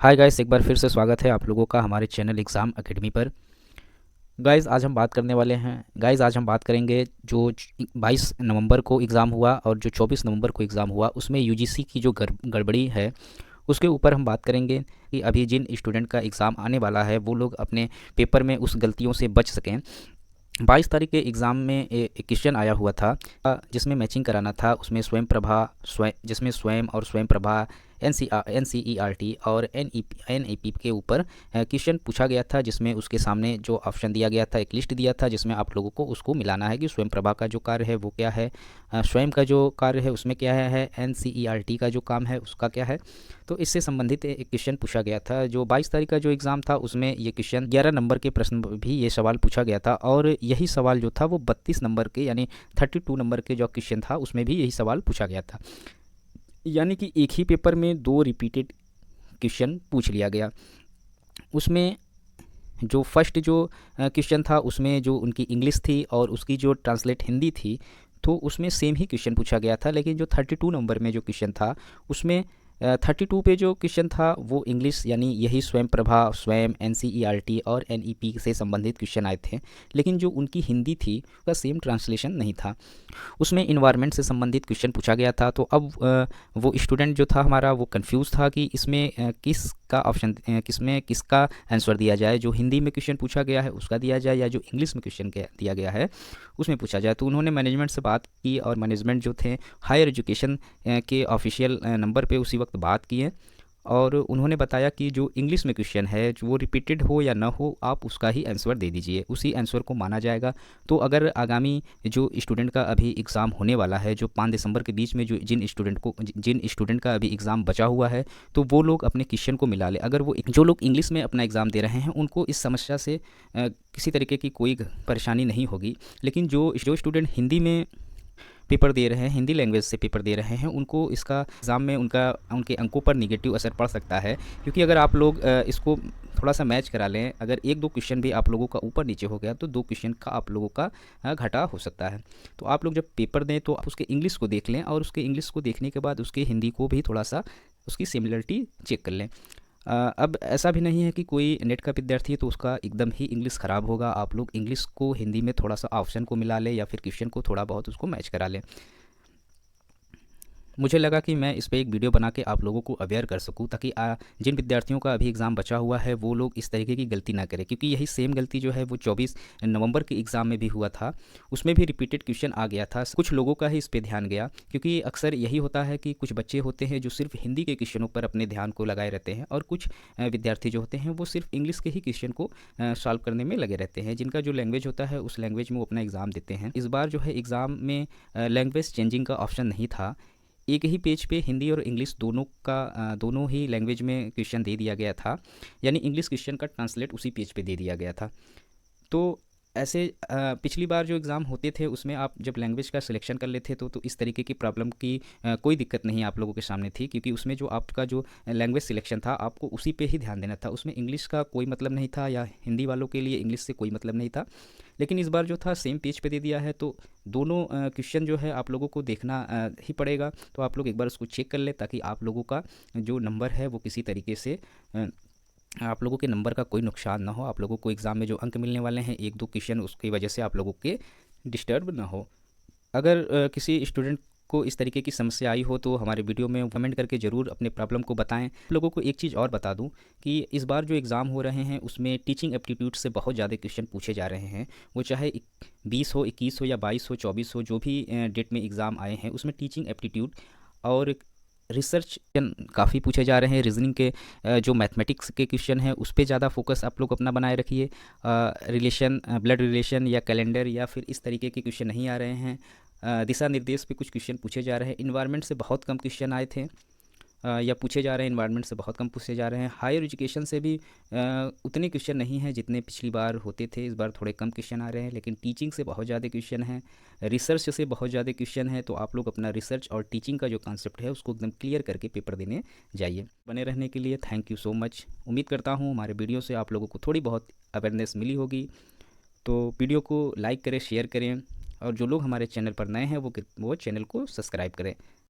Hi guys, एक बार फिर से स्वागत है आप लोगों का हमारे चैनल एग्ज़ाम एकेडमी पर। गाइस आज हम बात करने वाले हैं। गाइस आज हम बात करेंगे जो 22 नवंबर को एग्ज़ाम हुआ और जो 24 नवंबर को एग्ज़ाम हुआ उसमें यूजीसी की जो गड़बड़ी है उसके ऊपर हम बात करेंगे कि अभी जिन स्टूडेंट का एग्ज़ाम आने वाला है वो लोग अपने पेपर में उस गलतियों से बच सकें। 22 तारीख के एग्ज़ाम में एक क्वेश्चन आया हुआ था जिसमें मैचिंग कराना था। उसमें स्वयं प्रभा जिसमें स्वयं और स्वयं प्रभा NCERT और NEP के ऊपर क्वेश्चन पूछा गया था, जिसमें उसके सामने जो ऑप्शन दिया गया था एक लिस्ट दिया था जिसमें आप लोगों को उसको मिलाना है कि स्वयं प्रभा का जो कार्य है वो क्या है, स्वयं का जो कार्य है उसमें क्या है, NCERT का जो काम है उसका क्या है। तो इससे संबंधित एक क्वेश्चन पूछा गया था। जो 22 तारीख का जो एग्ज़ाम था उसमें ये क्वेश्चन 11 नंबर के प्रश्न भी ये सवाल पूछा गया था और यही सवाल जो था वो 32 नंबर के यानी 32 नंबर के जो क्वेश्चन था उसमें भी यही सवाल पूछा गया था। यानी कि एक ही पेपर में दो रिपीटेड क्वेश्चन पूछ लिया गया। उसमें जो फर्स्ट जो क्वेश्चन था उसमें जो उनकी इंग्लिश थी और उसकी जो ट्रांसलेट हिंदी थी, तो उसमें सेम ही क्वेश्चन पूछा गया था। लेकिन जो 32 नंबर में जो क्वेश्चन था उसमें 32 पे जो क्वेश्चन था वो इंग्लिश यानी यही स्वयं प्रभा, स्वयं, NCERT और NEP से संबंधित क्वेश्चन आए थे। लेकिन जो उनकी हिंदी थी उसका सेम ट्रांसलेशन नहीं था। उसमें इन्वायरमेंट से संबंधित क्वेश्चन पूछा गया था। तो अब वो स्टूडेंट जो था हमारा वो कंफ्यूज था कि इसमें किसमें किसका आंसर दिया जाए। जो हिंदी में क्वेश्चन पूछा गया है उसका दिया जाए या जो इंग्लिश में क्वेश्चन दिया गया है उसमें पूछा जाए। तो उन्होंने मैनेजमेंट से बात की और मैनेजमेंट जो थे हायर एजुकेशन के ऑफिशियल नंबर पे उसी वक्त बात किए और उन्होंने बताया कि जो इंग्लिश में क्वेश्चन है जो वो रिपीटेड हो या ना हो आप उसका ही आंसर दे दीजिए, उसी आंसर को माना जाएगा। तो अगर आगामी जो स्टूडेंट का अभी एग्ज़ाम होने वाला है जो 5 दिसंबर के बीच में जो जिन स्टूडेंट का अभी एग्ज़ाम बचा हुआ है तो वो लोग अपने क्वेश्चन को मिला लें। अगर वो जो लोग इंग्लिश में अपना एग्ज़ाम दे रहे हैं उनको इस समस्या से किसी तरीके की कोई परेशानी नहीं होगी। लेकिन जो स्टूडेंट हिंदी में पेपर दे रहे हैं, हिंदी लैंग्वेज से पेपर दे रहे हैं, उनको इसका एग्ज़ाम में उनके अंकों पर निगेटिव असर पड़ सकता है। क्योंकि अगर आप लोग इसको थोड़ा सा मैच करा लें, अगर एक दो क्वेश्चन भी आप लोगों का ऊपर नीचे हो गया तो दो क्वेश्चन का आप लोगों का घाटा हो सकता है। तो आप लोग जब पेपर दें तो आप उसके इंग्लिश को देख लें और उसके इंग्लिश को देखने के बाद उसके हिंदी को भी थोड़ा सा उसकी सिमिलरिटी चेक कर लें। अब ऐसा भी नहीं है कि कोई नेट का विद्यार्थी है तो उसका एकदम ही इंग्लिश ख़राब होगा। आप लोग इंग्लिश को हिंदी में थोड़ा सा ऑप्शन को मिला लें या फिर क्वेश्चन को थोड़ा बहुत उसको मैच करा लें। मुझे लगा कि मैं इस पे एक वीडियो बना के आप लोगों को अवेयर कर सकूं ताकि जिन विद्यार्थियों का अभी एग्ज़ाम बचा हुआ है वो लोग इस तरीके की गलती ना करें। क्योंकि यही सेम गलती जो है वो 24 नवंबर के एग्ज़ाम में भी हुआ था। उसमें भी रिपीटेड क्वेश्चन आ गया था। कुछ लोगों का ही इस पर ध्यान गया क्योंकि अक्सर यही होता है कि कुछ बच्चे होते हैं जो सिर्फ हिंदी के क्वेश्चनों पर अपने ध्यान को लगाए रहते हैं और कुछ विद्यार्थी जो होते हैं वो सिर्फ इंग्लिश के ही क्वेश्चन को सॉल्व करने में लगे रहते हैं। जिनका जो लैंग्वेज होता है उस लैंग्वेज में वो अपना एग्ज़ाम देते हैं। इस बार जो है एग्ज़ाम में लैंग्वेज चेंजिंग का ऑप्शन नहीं था। एक ही पेज पे हिंदी और इंग्लिश दोनों ही लैंग्वेज में क्वेश्चन दे दिया गया था। यानी इंग्लिश क्वेश्चन का ट्रांसलेट उसी पेज पे दे दिया गया था। तो ऐसे पिछली बार जो एग्ज़ाम होते थे उसमें आप जब लैंग्वेज का सिलेक्शन कर लेते तो इस तरीके की प्रॉब्लम की कोई दिक्कत नहीं आप लोगों के सामने थी। क्योंकि उसमें जो आपका जो लैंग्वेज सिलेक्शन था आपको उसी पे ही ध्यान देना था। उसमें इंग्लिश का कोई मतलब नहीं था या हिंदी वालों के लिए इंग्लिश से कोई मतलब नहीं था। लेकिन इस बार जो था सेम पेज पे दे दिया है तो दोनों क्वेश्चन जो है आप लोगों को देखना ही पड़ेगा। तो आप लोग एक बार उसको चेक कर लें ताकि आप लोगों का जो नंबर है वो किसी तरीके से आप लोगों के नंबर का कोई नुकसान ना हो। आप लोगों को एग्ज़ाम में जो अंक मिलने वाले हैं एक दो क्वेश्चन उसकी वजह से आप लोगों के डिस्टर्ब ना हो। अगर किसी स्टूडेंट को इस तरीके की समस्या आई हो तो हमारे वीडियो में कमेंट करके ज़रूर अपने प्रॉब्लम को बताएं। आप लोगों को एक चीज़ और बता दूं कि इस बार जो एग्ज़ाम हो रहे हैं उसमें टीचिंग एप्टीट्यूड से बहुत ज़्यादा क्वेश्चन पूछे जा रहे हैं। वो चाहे 20 हो, 21 हो या 22 हो, 24 हो, जो भी डेट में एग्ज़ाम आए हैं उसमें टीचिंग एप्टीट्यूड और रिसर्च काफ़ी पूछे जा रहे हैं। रीजनिंग के जो मैथमेटिक्स के क्वेश्चन हैं उस पे ज़्यादा फोकस आप लोग अपना बनाए रखिए। रिलेशन, ब्लड रिलेशन या कैलेंडर या फिर इस तरीके के क्वेश्चन नहीं आ रहे हैं। दिशा निर्देश पे कुछ क्वेश्चन पूछे जा रहे हैं। इन्वायरमेंट से बहुत कम क्वेश्चन आए थे या पूछे जा रहे हैं। इन्वायरमेंट से बहुत कम पूछे जा रहे हैं। हायर एजुकेशन से भी उतने क्वेश्चन नहीं हैं जितने पिछली बार होते थे। इस बार थोड़े कम क्वेश्चन आ रहे हैं। लेकिन टीचिंग से बहुत ज़्यादा क्वेश्चन हैं, रिसर्च से बहुत ज़्यादा क्वेश्चन है। तो आप लोग अपना रिसर्च और टीचिंग का जो कॉन्सेप्ट है उसको एकदम क्लियर करके पेपर देने जाइए। बने रहने के लिए थैंक यू सो मच। उम्मीद करता हूँ हमारे वीडियो से आप लोगों को थोड़ी बहुत अवेयरनेस मिली होगी। तो वीडियो को लाइक करें, शेयर करें और जो लोग हमारे चैनल पर नए हैं वो चैनल को सब्सक्राइब करें।